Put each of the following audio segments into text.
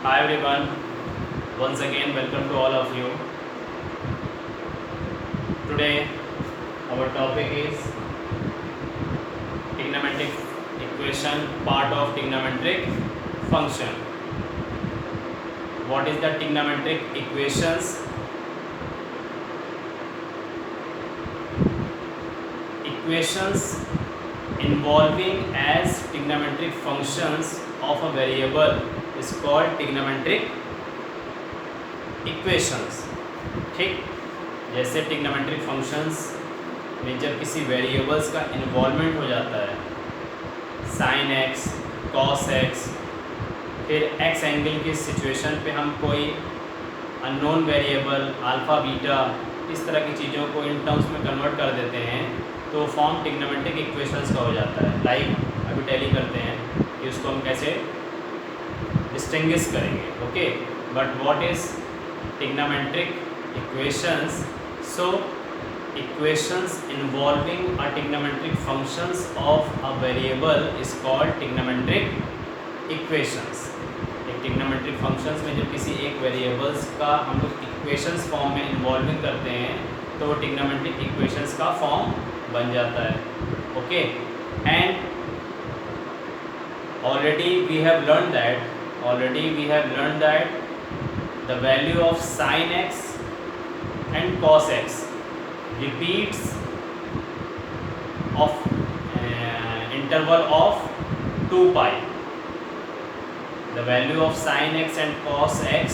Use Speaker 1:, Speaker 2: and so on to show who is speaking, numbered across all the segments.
Speaker 1: Hi everyone, once again welcome to all of you. Today our topic is trigonometric equation, part of trigonometric function. What is the trigonometric equations? Equations involving as trigonometric functions of a variable is called trigonometric equations. ठीक, जैसे trigonometric functions में जब किसी variables का involvement हो जाता है, sine x, cos x, फिर एक्स एंगल की सिचुएशन पे हम कोई अननोन वेरिएबल अल्फ़ा बीटा इस तरह की चीज़ों को इन टर्म्स में कन्वर्ट कर देते हैं तो फॉर्म ट्रिग्नोमेट्रिक इक्वेशंस का हो जाता है. लाइक अभी टैली करते हैं कि उसको हम कैसे डिस्टिंग्विश करेंगे. Okay, but what is trigonometric equations? So equations involving a trigonometric functions of a variable is called trigonometric equations. एक trigonometric functions में जब किसी एक variables का हम लोग equations form में involving करते हैं तो trigonometric equations का form बन जाता है. Okay, and already we have learned that the value of sin x and cos x repeats of interval of 2 pi. The value of sin x and cos x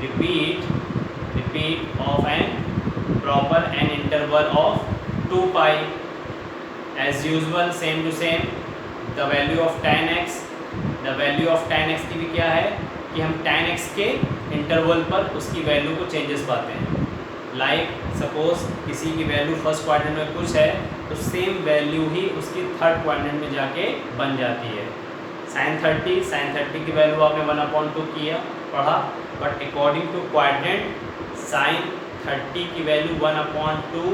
Speaker 1: repeat of an proper an interval of 2 pi. As usual, same to same. The value of tan x की भी क्या है कि हम tan x के interval पर उसकी value को चेंजेस पाते हैं. लाइक सपोज किसी की वैल्यू फर्स्ट क्वाड्रेंट में कुछ है तो सेम वैल्यू ही उसकी थर्ड क्वाड्रेंट में जाके बन जाती है. साइन 30 की वैल्यू आपने 1/2 किया पढ़ा, but according to quadrant sine 30 की वैल्यू 1/2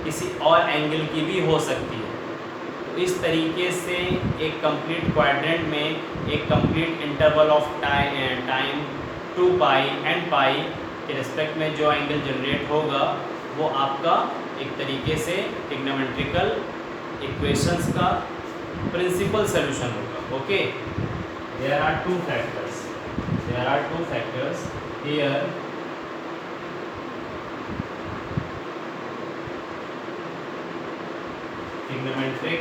Speaker 1: किसी और एंगल की भी हो सकती है. तो इस तरीके से एक कंप्लीट क्वाड्रेंट में एक complete interval of time 2 pi and pi के रिस्पेक्ट में जो एंगल जनरेट होगा वो आपका एक तरीके से ट्रिग्नोमेट्रिकल इक्वेशंस का प्रिंसिपल सॉल्यूशन होगा. Okay, there are two factors here. Trigonometric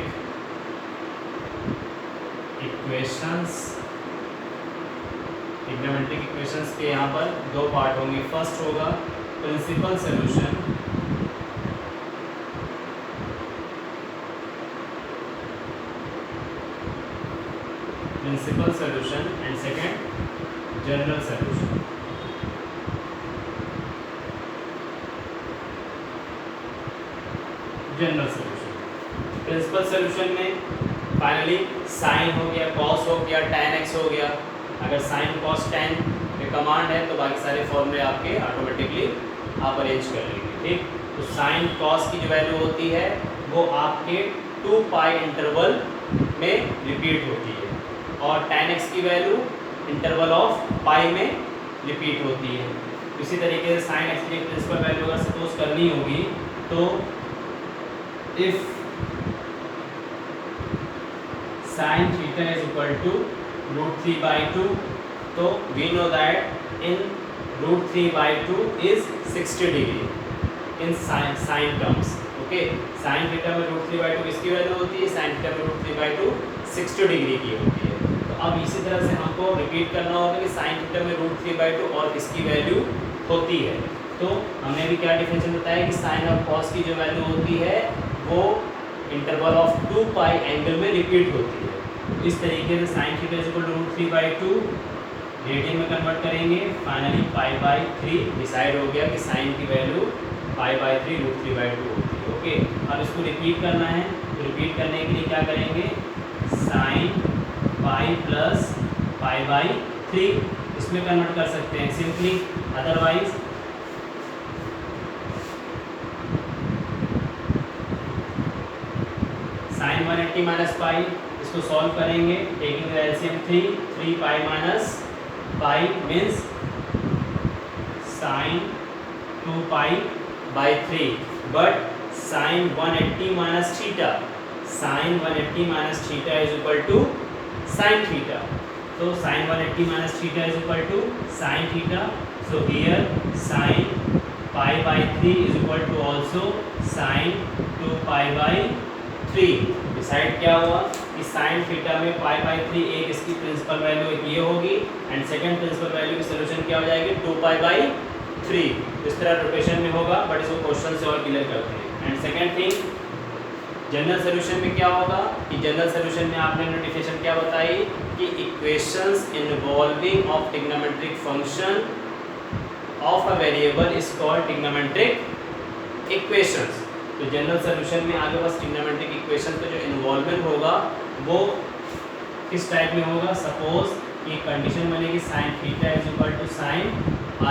Speaker 1: equations के यहाँ पर दो पार्ट होंगे. फर्स्ट होगा principal solution, and second general solution. Principal solution में फाइनली साइन हो गया, कॉस हो गया, tan x हो गया. अगर साइन कॉस tan पे कमांड है तो बाकी सारे फॉर्मूले आपके ऑटोमेटिकली आप अरेंज कर लेंगे. ठीक, तो साइन कॉस की जो वैल्यू होती है वो आपके 2 पाई इंटरवल में रिपीट होती है और tan x की वैल्यू इंटरवल ऑफ पाई में रिपीट होती है. इसी तरीके से साइन x की प्रिंसिपल वैल्यू अगर सपोज करनी होगी तो if sin theta is equal to √3/2, तो we know that in √3/2 is 60 degree in sin terms. Okay, sin theta में √3/2 किसकी वैल्यू होती है? sin theta में √3/2 60 डिग्री की होती है. तो अब इसी तरह से हमको रिपीट करना होगा कि sin theta में √3/2 और किसकी वैल्यू होती है. तो हमने भी क्या डिफिनेशन बताया कि sin और cos की जो वैल्यू होती है वो इंटरवल ऑफ 2 पाई एंगल में रिपीट होती है. इस तरीके से sin theta is equal to √3/2 radian में कन्वर्ट करेंगे. फाइनली π/3 डिसाइड हो गया कि sin की वैल्यू π/3 √3/2 होती है. ओके, अब इसको रिपीट करना है तो रिपीट करने के लिए क्या करेंगे? sin π प्लस π/3 इसमें कन्वर्ट कर सकते हैं simply. Otherwise sin 180 minus pi, इसको सॉल्व करेंगे taking the LCM 3 pi minus pi means sine 2 pi by 3, but sine 180 minus theta, sine 180 minus theta is equal to sine theta. So sin 180 minus theta is equal to sin theta. So here sin pi by 3 is equal to also sin 2 pi by 3. Decide क्या हुआ कि sin theta में pi by 3 एक इसकी principal value एक ये होगी and second principal value की सोल्यूशन क्या हो जाएगी 2 pi by 3. इस तरह रोटेशन में होगा, बट इसको क्वेश्चन से और क्लियर करते हैं. And second thing, general solution में क्या होगा कि जनरल सोल्यूशन में आपने नोटिफिकेशन क्या बताई कि equations involving of trigonometric function of a variable is called trigonometric equations. तो जनरल सोल्यूशन में आगे बस ट्रिग्नोमेट्रिक इक्वेशन का जो इन्वॉल्वमेंट होगा वो किस टाइप में होगा. सपोज ये कंडीशन बनेगी sine theta is equal to sine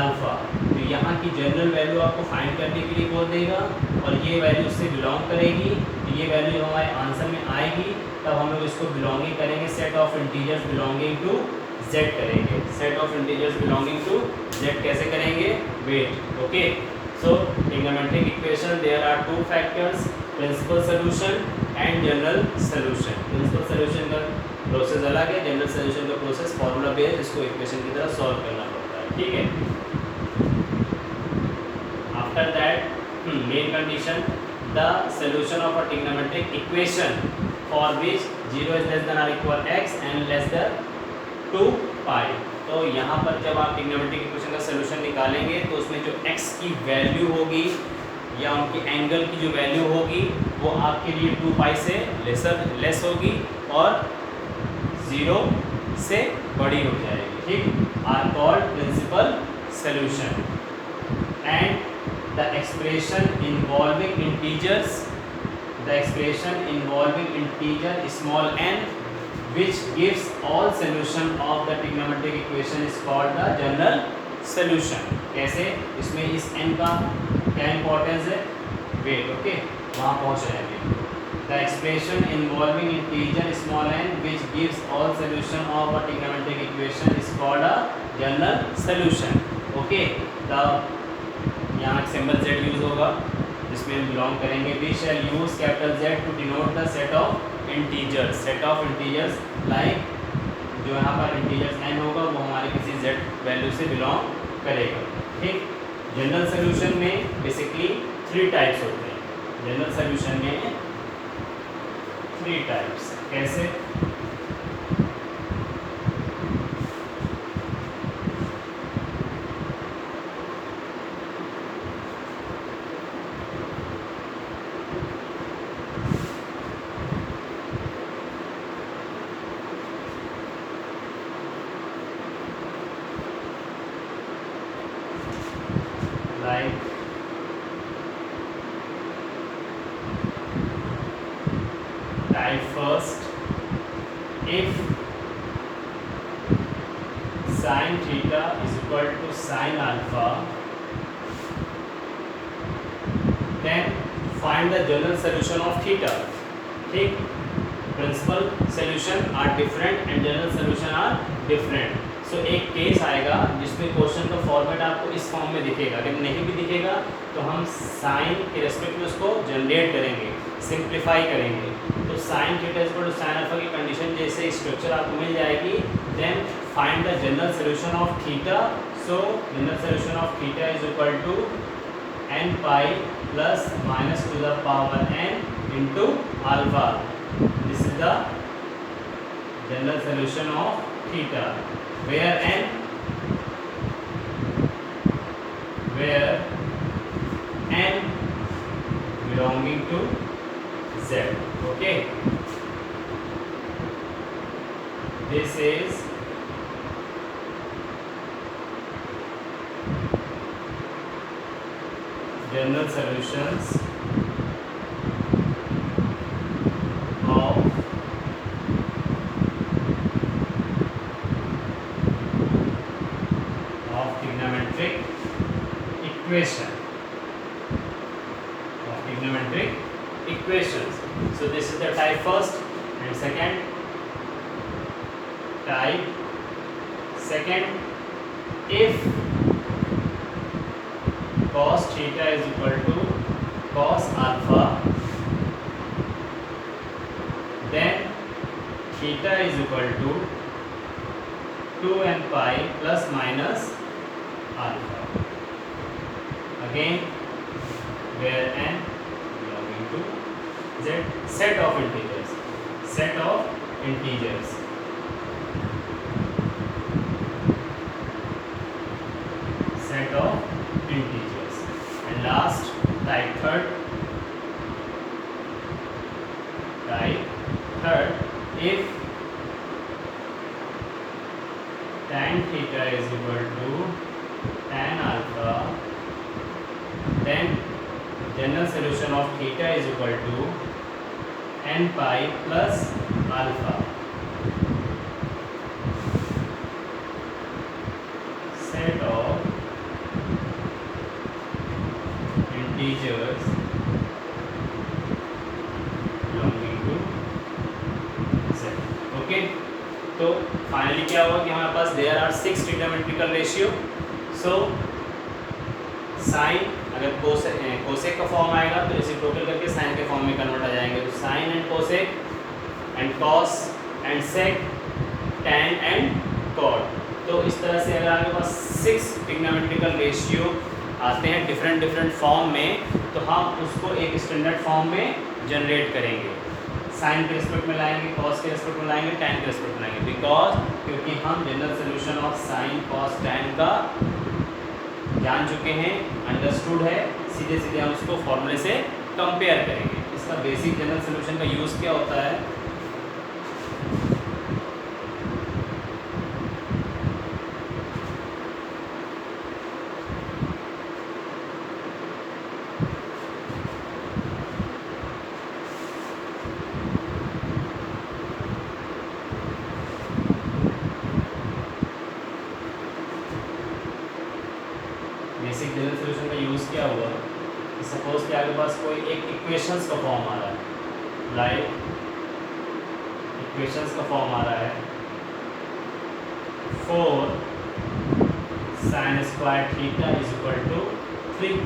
Speaker 1: alpha. तो यहाँ की जनरल वैल्यू आपको फाइंड करने के लिए बोल देगा और ये वैल्यू उससे बिलोंग करेगी. तो ये वैल्यू जब हमारे आंसर में आएगी तब हम लोग इसको बिलोंगिंग करेंगे set of integers belonging to z करेंगे. Set of integers belonging to z कैसे करेंगे? Wait. Okay. So trigonometric equation there are two factors, principal solution and general solution. Principal solution का प्रोसेस अलग है, जनरल सॉल्यूशन का process formula based इसको equation की तरह सॉल्व करना पड़ता है. ठीक है. After that main condition, the solution of a trigonometric equation for which 0 is less than or equal x and less than 2 pi. तो यहाँ पर जब आप ट्रिग्नोमेट्रिक इक्वेशन का सोल्यूशन निकालेंगे तो उसमें जो x की वैल्यू होगी या उनकी एंगल की जो वैल्यू होगी वो आपके लिए 2 पाई से लेस होगी और 0 से बड़ी हो जाएगी. ठीक. Are called principal solution. And the expression involving integers small n which gives all solution of the trigonometric equation is called the general solution. कैसे? इसमें इस n का क्या इंपॉर्टेंस है? वेट. ओके. वहाँ पहुँच जाएंगे. the expression involving integer small n which gives all solution of a trigonometric equation is called a general solution. Okay. the यहाँ एक सिंबल z यूज होगा जिसमें हम बिलोंग करेंगे. We shall use capital Z to denote the set of integers. Set of integers like जो यहाँ पर integers n होगा वो हमारे किसी z वैल्यू से बिलोंग करेगा. ठीक. जनरल सोल्यूशन में बेसिकली 3 टाइप्स होते हैं. जनरल सोल्यूशन में 3 टाइप्स. कैसे? Like type first, if sin theta is equal to sin alpha, then find the general solution of theta. ठीक. Principal solution are different and general solution are different. So एक case आएगा जिसमें question का format आपको इस form में दिखेगा. अगर नहीं भी दिखेगा तो हम साइन के रेस्पेक्ट में उसको जनरेट करेंगे, सिंप्लीफाई करेंगे. तो sine theta is equal to sine alpha की कंडीशन जैसे स्ट्रक्चर आपको मिल जाएगी. Then find the general solution of theta. So general solution of theta is equal to n pi plus minus to the power n into alpha. This is the general solution of theta, where n belonging to z. Okay. This is general solutions trigonometric equations. So this is the type first and second type. Second if cos theta is equal to cos alpha, then theta is equal to 2n pi plus minus alpha. Again, where n belonging to z, set of integers, set of integers. Set of integers. And last, type third, if tan theta is equal to tan alpha, then general solution of theta is equal to n pi plus alpha. Set of integers belonging to z. Okay, तो finally क्या हुआ कि हमारे पास there are 6 trigonometrical ratio. So sine अगर cosec का form आएगा तो इसे टोटल करके साइन के फॉर्म में कन्वर्ट आ जाएंगे. तो sine and cosec and cos and sec, tan and cot. तो इस तरह से अगर आपके पास 6 ट्रिग्नोमेट्रिकल रेशियो आते हैं डिफरेंट फॉर्म में, तो हम उसको एक स्टैंडर्ड फॉर्म में जनरेट करेंगे. साइन के रिस्पेक्ट में लाएंगे, कॉस के रिस्पेक्ट में लाएंगे, टैन के रिस्पेक्ट में लाएंगे. बिकॉज क्योंकि हम general solution of sine cos tan का जान चुके हैं, अंडरस्टूड है, सीधे सीधे हम उसको फॉर्मूले से कंपेयर करेंगे. इसका बेसिक जनरल सोल्यूशन का यूज़ क्या होता है? बेसिक जनरल सोल्यूशन का यूज़ क्या हुआ? सपोज कि आपके पास कोई एक इक्वेशंस का फॉर्म आ रहा है, लाइक इक्वेशंस का फॉर्म आ रहा है 4 sin square theta is equal to 3.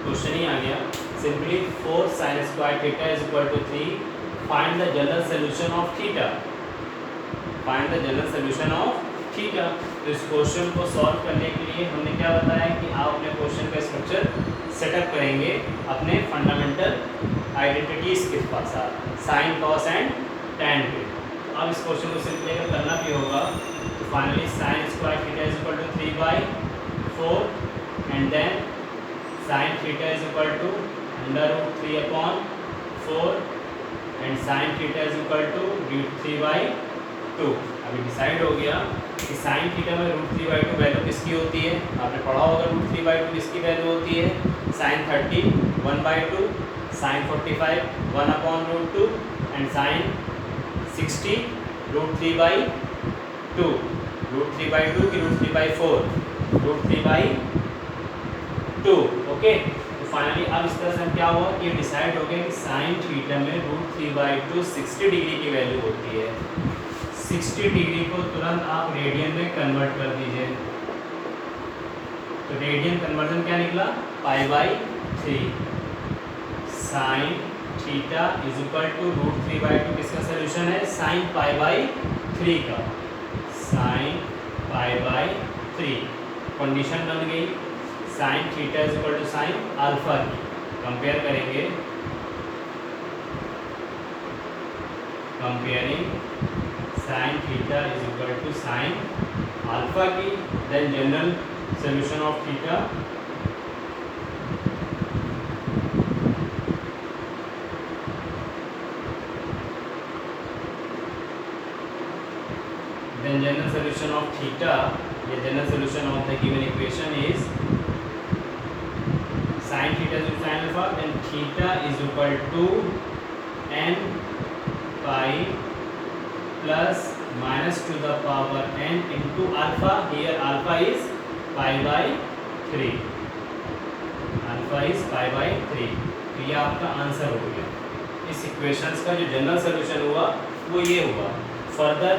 Speaker 1: Question ही आ गया, simply 4 sin square theta is equal to 3. Find the general solution of theta. Find the general solution of theta. तो इस क्वेश्चन को सॉल्व करने के लिए हमने क्या बताया कि आप अपने क्वेश्चन का स्ट्रक्चर सेटअप करेंगे अपने फंडामेंटल आइडेंटिटीज के साथ, साइन कॉस एंड टैन के. तो अब इस क्वेश्चन को सिंपली अगर करना भी होगा तो finally sine square theta is equal to 3/4 and then sine theta is equal to √3/4 and sine theta is equal to √3/2. अभी डिसाइड हो गया कि साइन थीटा में √3/2 वैल्यू किसकी होती है. आपने पढ़ा होगा √3/2 किसकी वैल्यू होती है. Sign 30 1/2, sign 45 1/√2 and sign 60 √3/2. √3/2 की √3/4 √3/2. ओके, तो फाइनली अब इस तरह से हम क्या हुआ कि डिसाइड हो गया कि साइन थीटा में √3/2 60 डिग्री की वैल्यू होती है. 60 डिग्री को तुरंत आप रेडियन में कन्वर्ट कर दीजिए. तो रेडियन कन्वर्जन क्या निकला? π/3. Sine theta is equal to √3/2 किसका सोल्यूशन है? साइन π/3 का. साइन π/3 कंडीशन बन गई. Sine theta is equal to sine alpha की. कंपेयर करेंगे, comparing sine theta is equal to sine alpha की. Then general solution of theta, then general solution of theta, the general solution of the given equation is sin theta is equal to sin alpha, then theta is equal to n pi plus minus to the power n into alpha. Here alpha is π/3. alpha is π/3. तो ये आपका answer हो गया. इस equations का जो general solution हुआ वो ये हुआ. फर्दर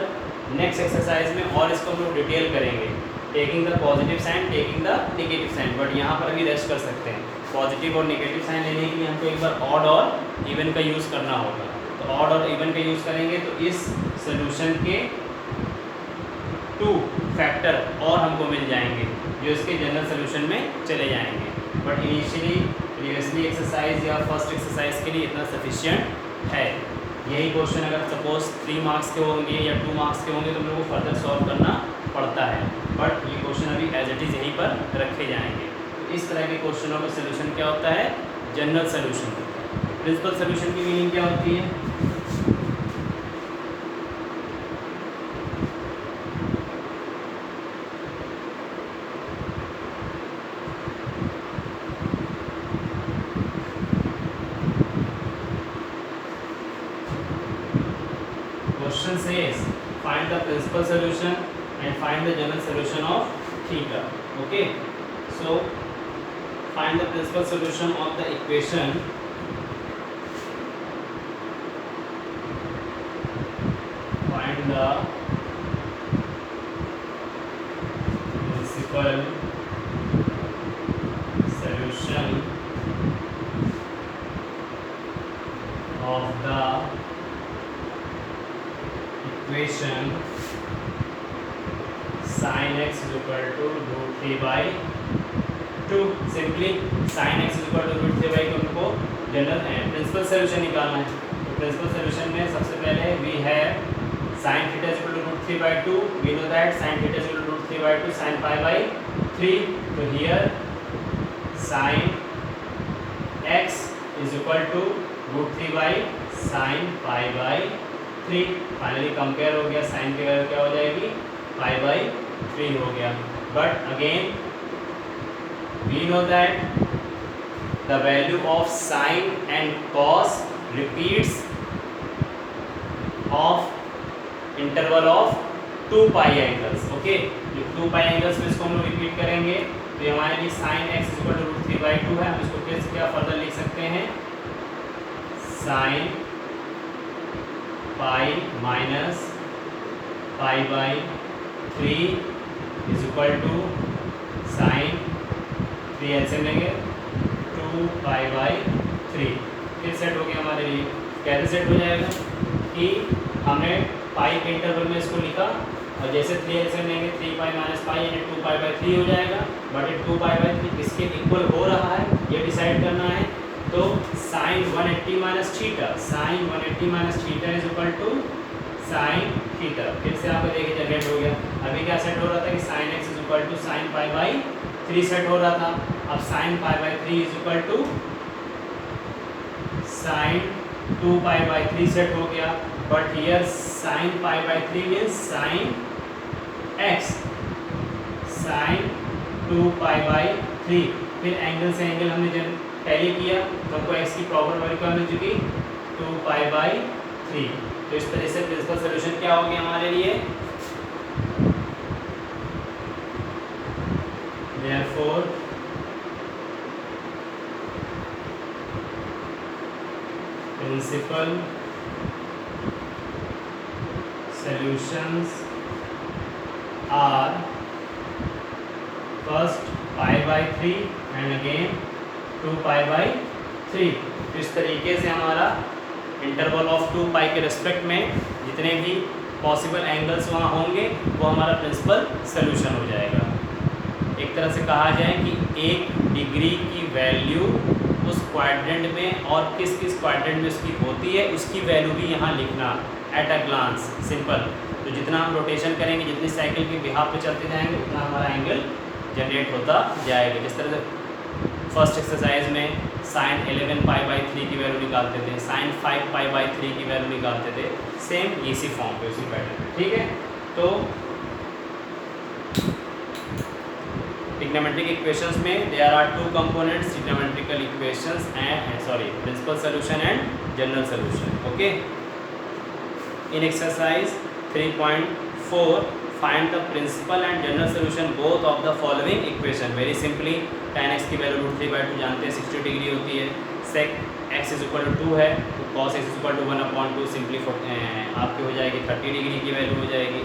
Speaker 1: नेक्स्ट एक्सरसाइज में और इसको हम लोग डिटेल करेंगे taking the positive sign, taking the negative sign, but यहाँ पर भी रेस्ट कर सकते हैं। पॉजिटिव और नेगेटिव साइन लेने के लिए हमको एक बार ऑड और इवन का यूज़ करना होगा। तो ऑड और इवन का यूज़ करेंगे तो इस सोल्यूशन के 2 फैक्टर और हमको मिल जाएंगे जो इसके जनरल सोल्यूशन में चले जाएंगे। बट इनिशियली प्रीवियसली एक्सरसाइज या फर्स्ट एक्सरसाइज के लिए इतना सफिशिएंट है। यही क्वेश्चन अगर सपोज 3 मार्क्स के होंगे या 2 मार्क्स के होंगे तो हम लोग को फर्दर सॉल्व करना पड़ता है, बट ये क्वेश्चन अभी एज इट इज़ यहीं पर रखे जाएंगे। तो इस तरह के क्वेश्चनों का सोल्यूशन क्या होता है? जनरल सोल्यूशन होता है। प्रिंसिपल सोल्यूशन की मीनिंग क्या होती है? Question says find the principal solution and find the general solution of theta. Okay, so find the principal solution of the equation find the principal solution of the equation sin x is equal to root 3 by 2। Simply sin x is equal to root 3 by 2 हमको general principle solution निकालना है। तो principal solution में सबसे पहले we have sin theta is equal to root 3 by 2। we know that sin theta is equal to root 3 by 2 sin pi by 3। तो here sin x is equal to root 3 by sin pi by 3। Finally compare हो गया, sign की value क्या हो जाएगी? पाई by 3 हो गया। But again we know that the value of sine and cos repeats of interval of 2 pi angles. Okay, जो 2 pi angles में इसको हम लोग रिपीट करेंगे तो ये हमारे लिए sine x equal to root 3 by 2 है। हम इसको कैसे क्या फर्दर लिख सकते हैं? Sine pi minus pi by 3 is equal to sine 3 ऐसे लेंगे 2 पाई बाई 3। फिर सेट हो गया हमारे लिए। कैसे सेट हो जाएगा कि हमने पाई के इंटरवल में इसको लिखा और जैसे 3 ऐसे लेंगे 3 पाई माइनस पाई यानी 2 पाई बाई 3 हो जाएगा। बट ये 2 पाई बाई 3 किसके इक्वल हो रहा है ये डिसाइड करना है। तो sine 180 minus theta, sine 180 minus theta is equal to sine theta. फिर से आपको देखिए जनरेट हो गया। अभी क्या सेट हो रहा था कि sine x is equal to sine pi by 3 set हो रहा था। अब sine pi by 3 is equal to sine 2 pi by 3 set हो गया। But here sine pi by 3 means sine x sine 2 pi by 3। फिर एंगल से angle हमने जब पहले किया तो हमको एक्स की प्रॉपर वैल्यू क्या मिल चुकी? 2 पाई बाई 3। तो इस तरह से प्रिंसिपल सोल्यूशन क्या हो गया हमारे लिए? Therefore principal solutions are first pi by 3 and again 2 pi by 3। तो इस तरीके से हमारा इंटरवल ऑफ 2 पाई के रिस्पेक्ट में जितने भी पॉसिबल एंगल्स वहाँ होंगे वो हमारा प्रिंसिपल सोल्यूशन हो जाएगा। एक तरह से कहा जाए कि 1 डिग्री की वैल्यू उस क्वाड्रेंट में और किस किस क्वाड्रेंट में उसकी होती है उसकी वैल्यू भी यहाँ लिखना एट अ ग्लांस, सिंपल। तो जितना हम रोटेशन करेंगे, जितनी साइकिल के बिहाफ पे चलते जाएंगे उतना हमारा एंगल जनरेट होता जाएगा। जिस तरह से फर्स्ट एक्सरसाइज में साइन 11 पाई बाई 3 की वैल्यू निकालते थे, साइन 5 पाई बाई 3 की वैल्यू निकालते थे, सेम इसी फॉर्म पे उसी पैटर्न में। ठीक है, तो ट्रिग्नोमेट्रिक इक्वेशंस में there are 2 components, trigonometrical equations and principal solution and general solution. Okay, in exercise 3.4 find the principal and general solution both of the following equation. Very simply tan x की value root 3 by 2 जानते हैं 60 degree होती है। sec x is equal to 2 है तो cos x is equal to 1/2 simply आपकी हो जाएगी 30 डिग्री की वैल्यू हो जाएगी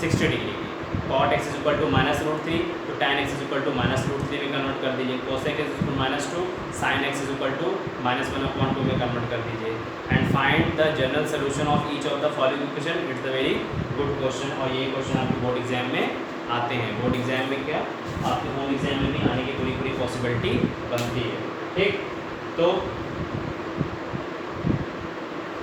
Speaker 1: 60 डिग्री की। cot x is equal to -√3, तो tan x is equal to -√3 में कन्वर्ट कर दीजिए, cos x is equal to -2, sin x is equal to -1/2 में कन्वर्ट कर दीजिए, and find the general solution of each of the following equation. It's a very good question, और ये question आपके board exam में आते हैं। बोर्ड एग्जाम में क्या, आपके होम एग्जाम में भी आने की पूरी पॉसिबिलिटी बनती है। ठीक, तो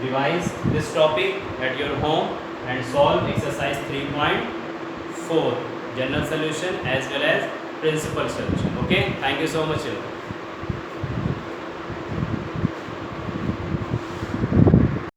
Speaker 1: revise this topic at your home and solve exercise 3.4 general solution as well as principal solution. Okay, thank you so much children.